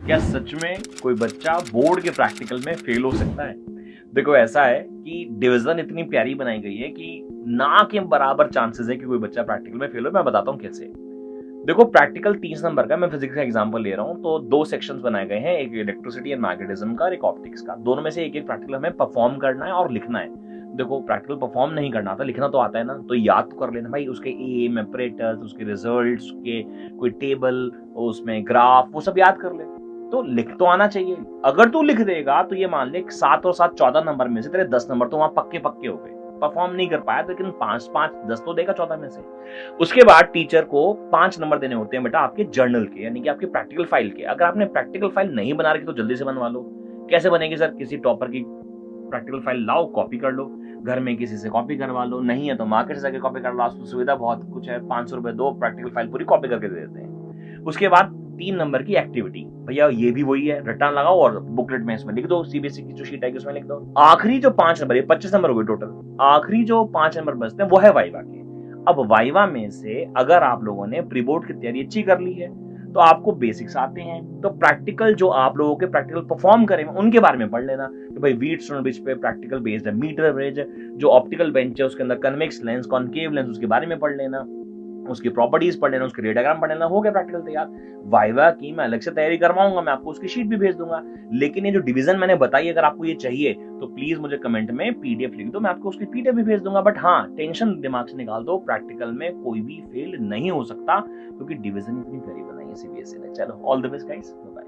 क्या सच में कोई बच्चा बोर्ड के प्रैक्टिकल में फेल हो सकता है? देखो ऐसा है कि डिवीजन इतनी प्यारी बनाई गई है कि ना के बराबर चांसेस है कि कोई बच्चा प्रैक्टिकल में फेल हो। मैं बताता हूँ कैसे। देखो प्रैक्टिकल 30 नंबर का, मैं फिजिक्स का एग्जांपल ले रहा हूँ, तो दो सेक्शंस बनाए गए हैं, एक इलेक्ट्रिसिटी एंड मैग्नेटिज्म का और एक ऑप्टिक्स का। दोनों में से एक एक प्रैक्टिकल हमें परफॉर्म करना है और लिखना है। देखो प्रैक्टिकल परफॉर्म नहीं करना आता, लिखना तो आता है ना, तो याद तो कर लेना भाई, उसके एम, ऑपरेटर्स, उसके रिजल्ट्स के कोई टेबल, उसमें ग्राफ, वो सब याद कर ले। तो लिख तो आना चाहिए। अगर तू लिख देगा तो ये मान ले 7 और 7 14 नंबर में से तेरे 10 नंबर तो वहां पक्के पक्के हो गए। परफॉर्म नहीं कर पाया तो लेकिन 5 5 10 तो देगा 14 में से। उसके बाद टीचर को 5 नंबर देने होते हैं बेटा आपके जर्नल के, यानी कि आपके प्रैक्टिकल फाइल के। अगर आपने प्रैक्टिकल फाइल नहीं बना रखी तो जल्दी से बनवा लो। कैसे बनेगी सर? किसी टॉपर की प्रैक्टिकल फाइल लाओ, कॉपी कर लो, घर में किसी से कॉपी करवा लो, नहीं है तो मार्केट से जाके कॉपी कर लो। सुविधा बहुत कुछ है, 500 रुपए दो, प्रैक्टिकल फाइल पूरी कॉपी करके दे देते हैं। उसके बाद 3 नंबर की एक्टिविटी, भैया ये भी वही है, रट्टा लगाओ और बुकलेट में इसमें लिख दो, सीबीएसई की जो शीट है उसमें लिख दो। आखिरी जो 5 नंबर, ये 25 नंबर हो गए टोटल, आखिरी जो 5 नंबर बचते हैं वो है वाइवा के। अब वाइवा में से अगर आप लोगों ने प्री बोर्ड की तैयारी अच्छी कर ली है तो आपको बेसिक्स आते हैं, तो प्रैक्टिकल जो आप लोगों के प्रैक्टिकल परफॉर्म करें उनके बारे में पढ़ लेना कि भाई व्हीटस्टोन ब्रिज पे प्रैक्टिकल बेस्ड है, मीटर ब्रिज, जो ऑप्टिकल बेंच है उसके अंदर कन्वेक्स लेंस, कॉनकेव लेंस, उसके बारे में पढ़ लेना, उसकी प्रॉपर्टीज पढ़ लेना, उसके रे डायग्राम पढ़ लेना, हो गया प्रैक्टिकल तैयार। वाइवा की मैं अलग से तैयारी करवाऊंगा, मैं आपको उसकी शीट भी भेज दूंगा। लेकिन ये जो डिवीजन मैंने बताई, अगर आपको ये चाहिए तो प्लीज मुझे कमेंट में पीडीएफ लिख दो, मैं आपको उसकी पीडीएफ भी भेज दूंगा। बट हाँ, टेंशन दिमाग से निकाल दो, प्रैक्टिकल में कोई भी फेल नहीं हो सकता क्योंकि डिवीजन इतनी प्यारी बनाई है सीबीएसई ने। चलो, all the best guys, bye.